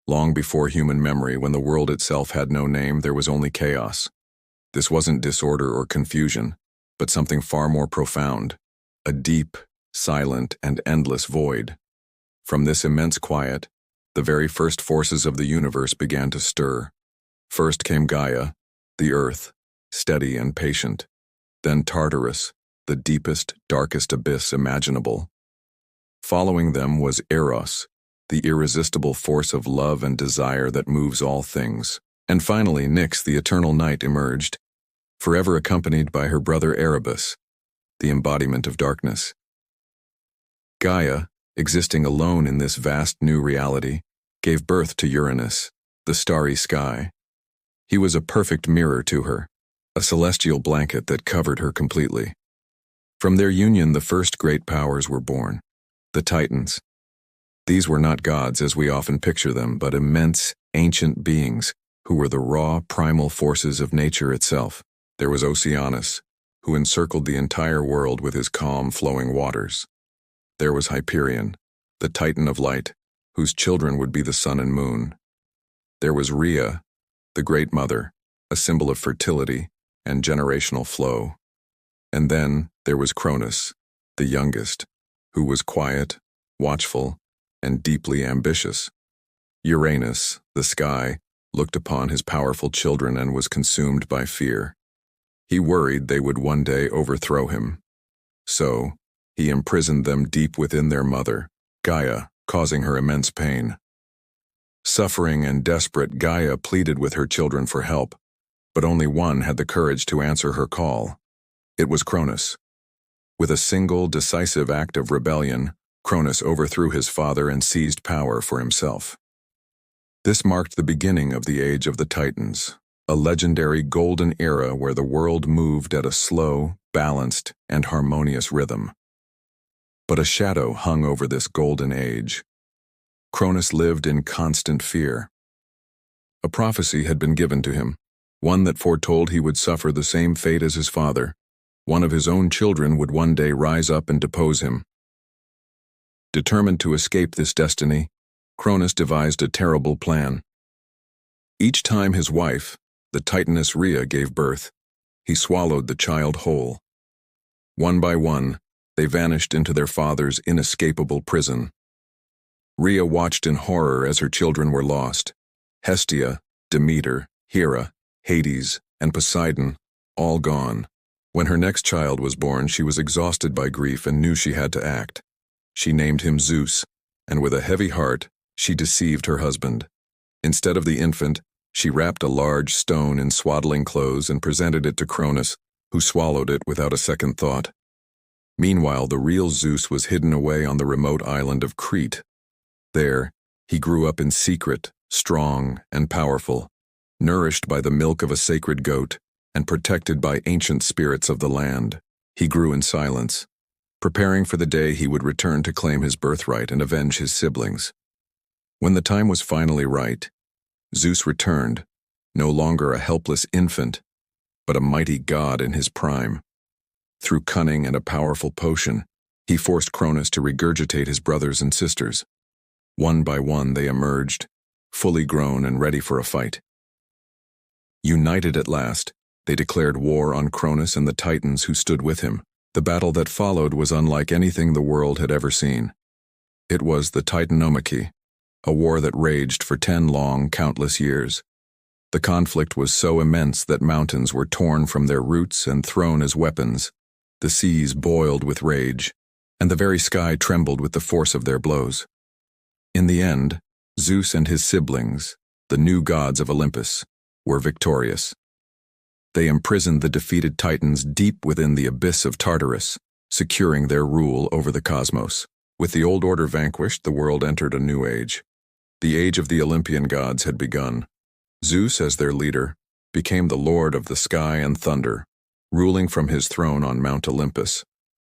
Long before human memory, when the world itself had no name, there was only chaos. This wasn't disorder or confusion, but something far more profound, a deep, silent, and endless void. From this immense quiet, the very first forces of the universe began to stir. First came Gaia, the earth, steady and patient. Then Tartarus, the deepest, darkest abyss imaginable. Following them was Eros, the irresistible force of love and desire that moves all things. And finally, Nyx, the eternal night, emerged, forever accompanied by her brother Erebus, the embodiment of darkness. Gaia, existing alone in this vast new reality, gave birth to Uranus, the starry sky. He was a perfect mirror to her, a celestial blanket that covered her completely. From their union, the first great powers were born, the Titans. These were not gods as we often picture them, but immense, ancient beings who were the raw, primal forces of nature itself. There was Oceanus, who encircled the entire world with his calm, flowing waters. There was Hyperion, the Titan of light, whose children would be the sun and moon. There was Rhea, the Great Mother, a symbol of fertility and generational flow. And then there was Cronus, the youngest, who was quiet, watchful, and deeply ambitious. Uranus, the sky, looked upon his powerful children and was consumed by fear. He worried they would one day overthrow him. So, he imprisoned them deep within their mother, Gaia, causing her immense pain. Suffering and desperate, Gaia pleaded with her children for help, but only one had the courage to answer her call. It was Cronus. With a single, decisive act of rebellion, Cronus overthrew his father and seized power for himself. This marked the beginning of the Age of the Titans, a legendary golden era where the world moved at a slow, balanced, and harmonious rhythm. But a shadow hung over this golden age. Cronus lived in constant fear. A prophecy had been given to him, one that foretold he would suffer the same fate as his father. One of his own children would one day rise up and depose him. Determined to escape this destiny, Cronus devised a terrible plan. Each time his wife, the Titaness Rhea, gave birth, he swallowed the child whole. One by one, they vanished into their father's inescapable prison. Rhea watched in horror as her children were lost. Hestia, Demeter, Hera, Hades, and Poseidon, all gone. When her next child was born, she was exhausted by grief and knew she had to act. She named him Zeus, and with a heavy heart, she deceived her husband. Instead of the infant, she wrapped a large stone in swaddling clothes and presented it to Cronus, who swallowed it without a second thought. Meanwhile, the real Zeus was hidden away on the remote island of Crete. There, he grew up in secret, strong, and powerful, nourished by the milk of a sacred goat and protected by ancient spirits of the land. He grew in silence, preparing for the day he would return to claim his birthright and avenge his siblings. When the time was finally right, Zeus returned, no longer a helpless infant, but a mighty god in his prime. Through cunning and a powerful potion, he forced Cronus to regurgitate his brothers and sisters. One by one they emerged, fully grown and ready for a fight. United at last, they declared war on Cronus and the Titans who stood with him. The battle that followed was unlike anything the world had ever seen. It was the Titanomachy, a war that raged for 10 long, countless years. The conflict was so immense that mountains were torn from their roots and thrown as weapons. The seas boiled with rage, and the very sky trembled with the force of their blows. In the end, Zeus and his siblings, the new gods of Olympus, were victorious. They imprisoned the defeated Titans deep within the abyss of Tartarus, securing their rule over the cosmos. With the old order vanquished, the world entered a new age. The age of the Olympian gods had begun. Zeus, as their leader, became the lord of the sky and thunder, ruling from his throne on Mount Olympus.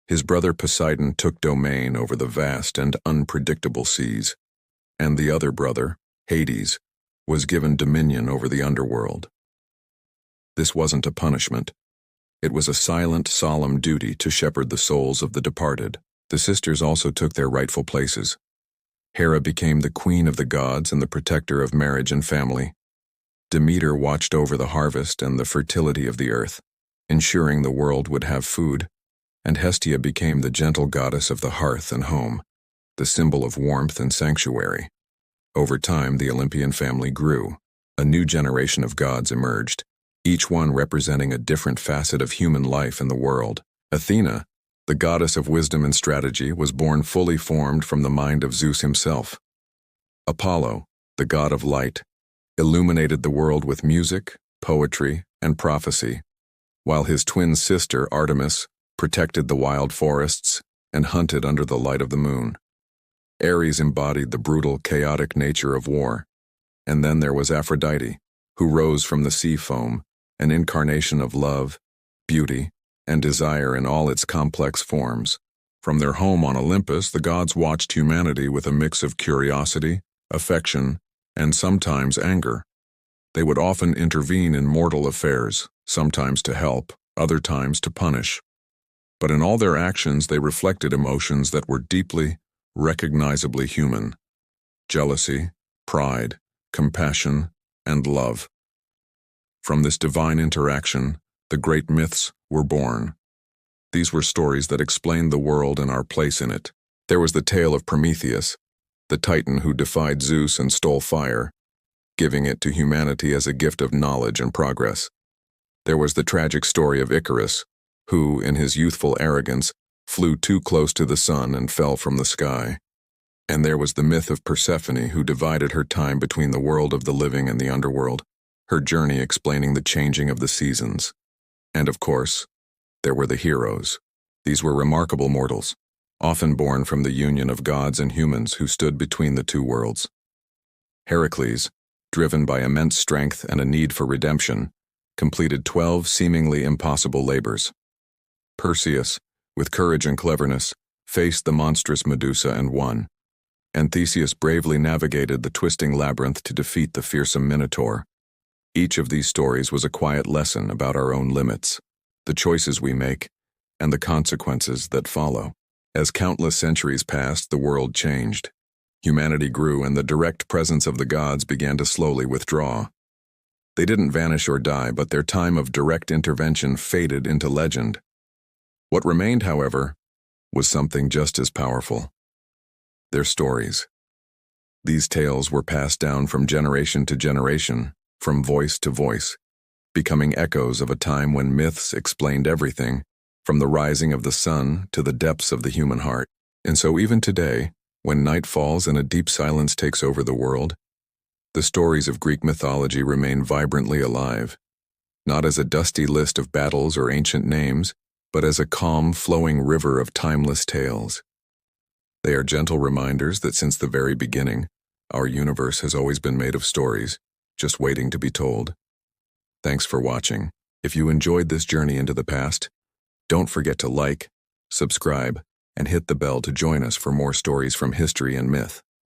His brother Poseidon took domain over the vast and unpredictable seas, and the other brother, Hades, was given dominion over the underworld. This wasn't a punishment. It was a silent, solemn duty to shepherd the souls of the departed. The sisters also took their rightful places. Hera became the queen of the gods and the protector of marriage and family. Demeter watched over the harvest and the fertility of the earth, ensuring the world would have food, and Hestia became the gentle goddess of the hearth and home, the symbol of warmth and sanctuary. Over time, the Olympian family grew. A new generation of gods emerged, each one representing a different facet of human life in the world. Athena, the goddess of wisdom and strategy, was born fully formed from the mind of Zeus himself. Apollo, the god of light, illuminated the world with music, poetry, and prophecy, while his twin sister, Artemis, protected the wild forests and hunted under the light of the moon. Ares embodied the brutal, chaotic nature of war. And then there was Aphrodite, who rose from the sea foam, an incarnation of love, beauty, and desire in all its complex forms. From their home on Olympus, the gods watched humanity with a mix of curiosity, affection, and sometimes anger. They would often intervene in mortal affairs, sometimes to help, other times to punish. But in all their actions, they reflected emotions that were deeply, recognizably human: jealousy, pride, compassion, and love. From this divine interaction, the great myths were born. These were stories that explained the world and our place in it. There was the tale of Prometheus, the titan who defied Zeus and stole fire, giving it to humanity as a gift of knowledge and progress. There was the tragic story of Icarus, who, in his youthful arrogance, flew too close to the sun and fell from the sky. And there was the myth of Persephone, who divided her time between the world of the living and the underworld, her journey explaining the changing of the seasons. And of course, there were the heroes. These were remarkable mortals, often born from the union of gods and humans who stood between the two worlds. Heracles, driven by immense strength and a need for redemption, completed 12 seemingly impossible labors. Perseus, with courage and cleverness, faced the monstrous Medusa and won. And Theseus bravely navigated the twisting labyrinth to defeat the fearsome Minotaur. Each of these stories was a quiet lesson about our own limits, the choices we make, and the consequences that follow. As countless centuries passed, the world changed. Humanity grew, and the direct presence of the gods began to slowly withdraw. They didn't vanish or die, but their time of direct intervention faded into legend. What remained, however, was something just as powerful: their stories. These tales were passed down from generation to generation, from voice to voice, becoming echoes of a time when myths explained everything, from the rising of the sun to the depths of the human heart. And so even today, when night falls and a deep silence takes over the world, the stories of Greek mythology remain vibrantly alive, not as a dusty list of battles or ancient names, but as a calm, flowing river of timeless tales. They are gentle reminders that since the very beginning, our universe has always been made of stories, just waiting to be told. Thanks for watching. If you enjoyed this journey into the past, don't forget to like, subscribe, and hit the bell to join us for more stories from history and myth.